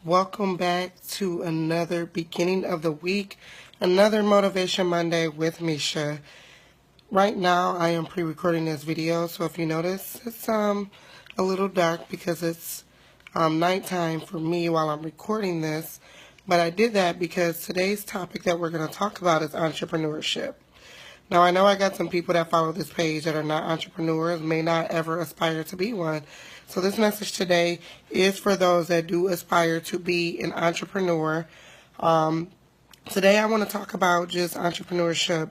Welcome back to another beginning of the week, another Motivation Monday with Misha. Right now, I am pre-recording this video, so if you notice, it's a little dark because it's nighttime for me while I'm recording this. But I did that because today's topic that we're going to talk about is entrepreneurship. Now, I know I got some people that follow this page that are not entrepreneurs, may not ever aspire to be one. So this message today is for those that do aspire to be an entrepreneur. Today I want to talk about just entrepreneurship.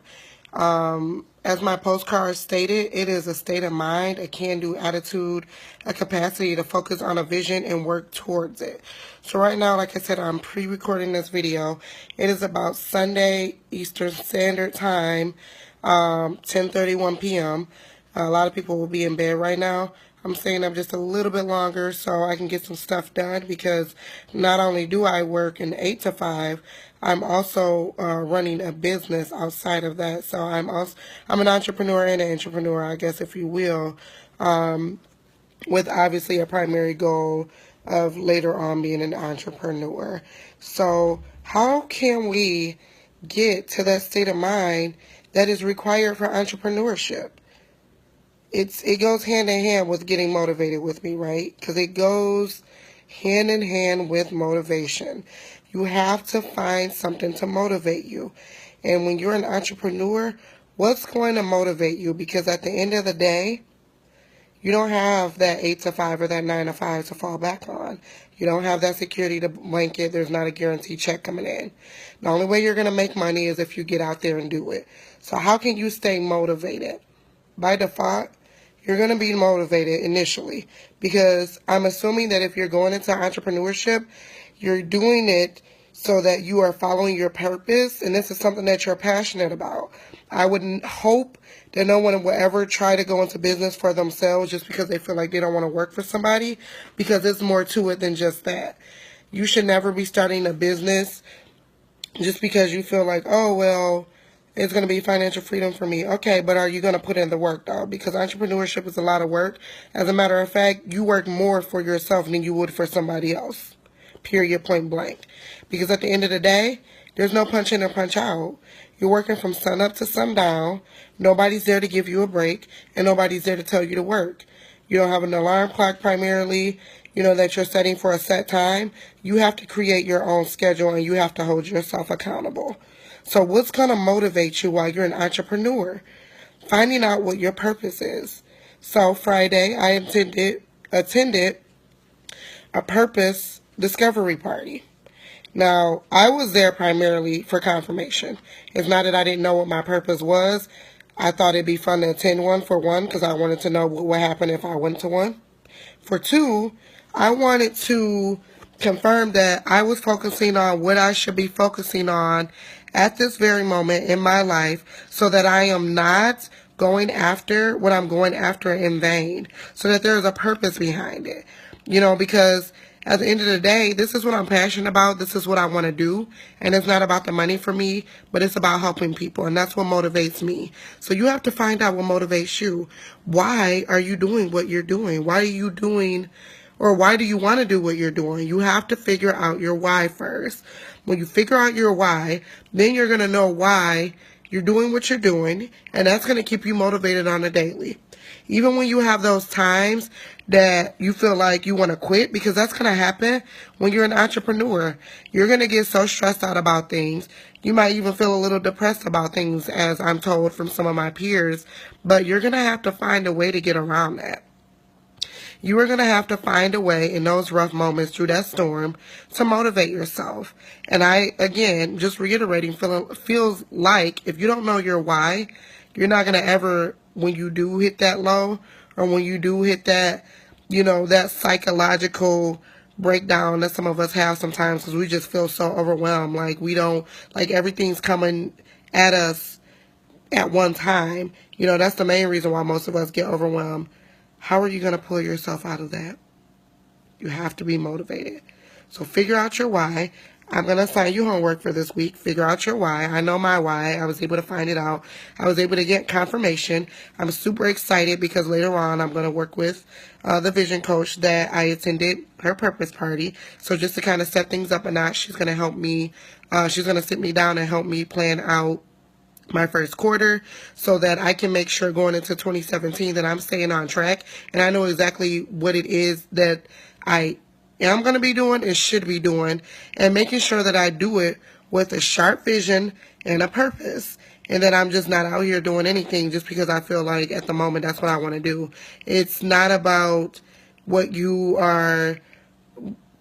As my postcard stated, it is a state of mind, a can-do attitude, a capacity to focus on a vision and work towards it. So right now, like I said, I'm pre-recording this video. It is about Sunday Eastern Standard Time, 10:31 p.m. A lot of people will be in bed right now. I'm staying up just a little bit longer so I can get some stuff done because not only do I work an 8 to 5, I'm also running a business outside of that. So I'm an entrepreneur and an entrepreneur, I guess, if you will, with obviously a primary goal of later on being an entrepreneur. So how can we get to that state of mind that is required for entrepreneurship? It goes hand in hand with getting motivated with me, right? Because it goes hand in hand with motivation. You have to find something to motivate you. And when you're an entrepreneur, what's going to motivate you? Because at the end of the day, you don't have that 8 to 5 or that 9 to 5 to fall back on. You don't have that security to blanket. There's not a guaranteed check coming in. The only way you're going to make money is if you get out there and do it. So how can you stay motivated? By default, you're going to be motivated initially because I'm assuming that if you're going into entrepreneurship, you're doing it so that you are following your purpose and this is something that you're passionate about. I would hope that no one will ever try to go into business for themselves just because they feel like they don't want to work for somebody, because there's more to it than just that. You should never be starting a business just because you feel like, oh, well, it's going to be financial freedom for me. Okay, but are you going to put in the work, though? Because entrepreneurship is a lot of work. As a matter of fact, you work more for yourself than you would for somebody else. Period, point blank. Because at the end of the day, there's no punch in or punch out. You're working from sun up to sundown. Nobody's there to give you a break, and nobody's there to tell you to work. You don't have an alarm clock primarily, that you're setting for a set time. You have to create your own schedule, and you have to hold yourself accountable. So what's going to motivate you while you're an entrepreneur? Finding out what your purpose is. So Friday, I attended a purpose discovery party. Now, I was there primarily for confirmation. It's not that I didn't know what my purpose was. I thought it'd be fun to attend one, for one, because I wanted to know what would happen if I went to one. For two, I wanted to confirm that I was focusing on what I should be focusing on at this very moment in my life so that I am not going after what I'm going after in vain, so that there's a purpose behind it. Because at the end of the day, this is what I'm passionate about. This is what I want to do. And it's not about the money for me, but it's about helping people. And that's what motivates me. So you have to find out what motivates you. Why are you doing what you're doing? Why are you doing, or why do you want to do what you're doing? You have to figure out your why first. When you figure out your why, then you're going to know why you're doing what you're doing. And that's going to keep you motivated on a daily. Even when you have those times that you feel like you want to quit, because that's going to happen when you're an entrepreneur. You're going to get so stressed out about things. You might even feel a little depressed about things, as I'm told from some of my peers. But you're going to have to find a way to get around that. You are going to have to find a way in those rough moments through that storm to motivate yourself. And I, again, just reiterating, feels like if you don't know your why, you're not going to ever, when you do hit that low, or when you do hit that, that psychological breakdown that some of us have sometimes, because we just feel so overwhelmed. Like everything's coming at us at one time. That's the main reason why most of us get overwhelmed. How are you going to pull yourself out of that? You have to be motivated. So figure out your why. I'm going to assign you homework for this week. Figure out your why. I know my why. I was able to find it out. I was able to get confirmation. I'm super excited because later on I'm going to work with the vision coach that I attended her purpose party. So just to kind of set things up a notch, she's going to help me. She's going to sit me down and help me plan out my first quarter so that I can make sure going into 2017 that I'm staying on track and I know exactly what it is that I am going to be doing and should be doing, and making sure that I do it with a sharp vision and a purpose, and that I'm just not out here doing anything just because I feel like at the moment that's what I want to do. It's not about what you are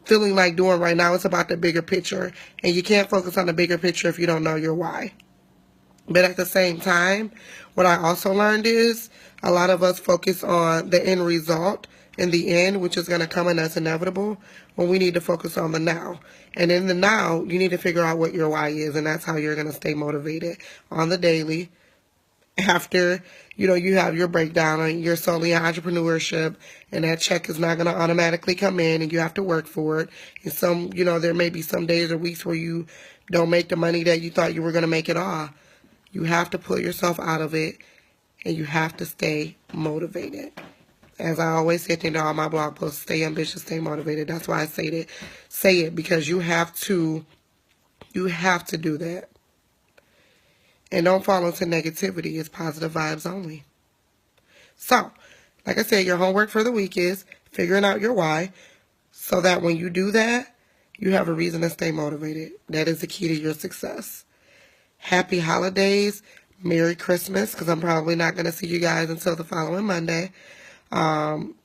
feeling like doing right now. It's about the bigger picture, and you can't focus on the bigger picture if you don't know your why. But at the same time, what I also learned is a lot of us focus on the end result in the end, which is going to come and that's inevitable, when we need to focus on the now. And in the now, you need to figure out what your why is, and that's how you're going to stay motivated on the daily. After, you have your breakdown and you're solely in entrepreneurship, and that check is not going to automatically come in and you have to work for it. And there may be some days or weeks where you don't make the money that you thought you were going to make it all. You have to pull yourself out of it, and you have to stay motivated. As I always say in all my blog posts, stay ambitious, stay motivated. That's why I say it because you have to do that. And don't fall into negativity. It's positive vibes only. So, like I said, your homework for the week is figuring out your why so that when you do that, you have a reason to stay motivated. That is the key to your success. Happy holidays. Merry Christmas, because I'm probably not going to see you guys until the following Monday,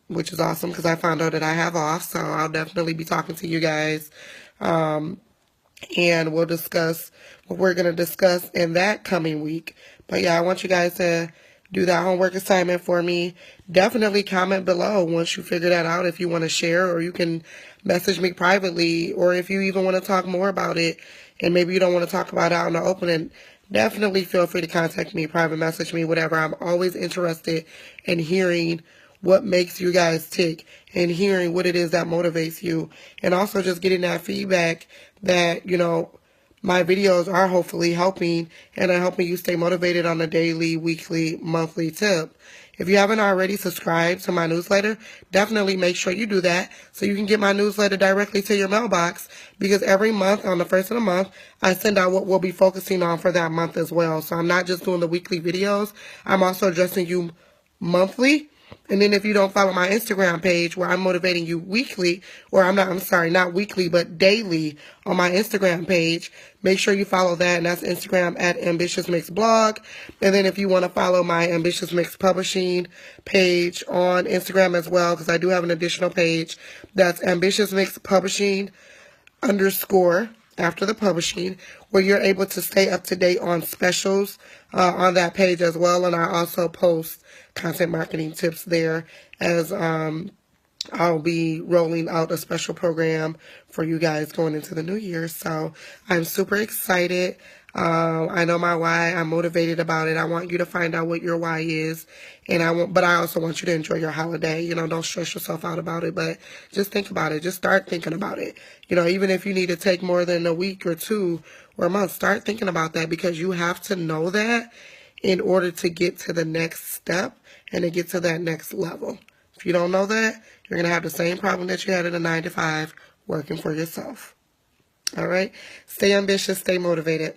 which is awesome because I found out that I have off, so I'll definitely be talking to you guys, and we'll discuss what we're going to discuss in that coming week. But yeah, I want you guys to do that homework assignment for me. Definitely comment below once you figure that out if you want to share, or you can message me privately, or if you even want to talk more about it and maybe you don't want to talk about it out in the open, and definitely feel free to contact me, private message me, whatever. I'm always interested in hearing what makes you guys tick and hearing what it is that motivates you, and also just getting that feedback that, my videos are hopefully helping and are helping you stay motivated on a daily, weekly, monthly tip. If you haven't already subscribed to my newsletter, definitely make sure you do that so you can get my newsletter directly to your mailbox, because every month on the first of the month, I send out what we'll be focusing on for that month as well. So I'm not just doing the weekly videos. I'm also addressing you monthly. And then if you don't follow my Instagram page where I'm motivating you weekly, not weekly, but daily on my Instagram page, make sure you follow that. And that's Instagram at Ambitious Mix Blog. And then if you want to follow my Ambitious Mix Publishing page on Instagram as well, because I do have an additional page, that's Ambitious Mix Publishing _ after the publishing, where you're able to stay up to date on specials on that page as well. And I also post content marketing tips there, as I'll be rolling out a special program for you guys going into the new year. So I'm super excited. I know my why. I'm motivated about it. I want you to find out what your why is, but I also want you to enjoy your holiday. Don't stress yourself out about it, but just think about it. Just start thinking about it. Even if you need to take more than a week or two or a month, start thinking about that, because you have to know that in order to get to the next step and to get to that next level. If you don't know that, you're going to have the same problem that you had in a 9 to 5 working for yourself. All right? Stay ambitious, stay motivated.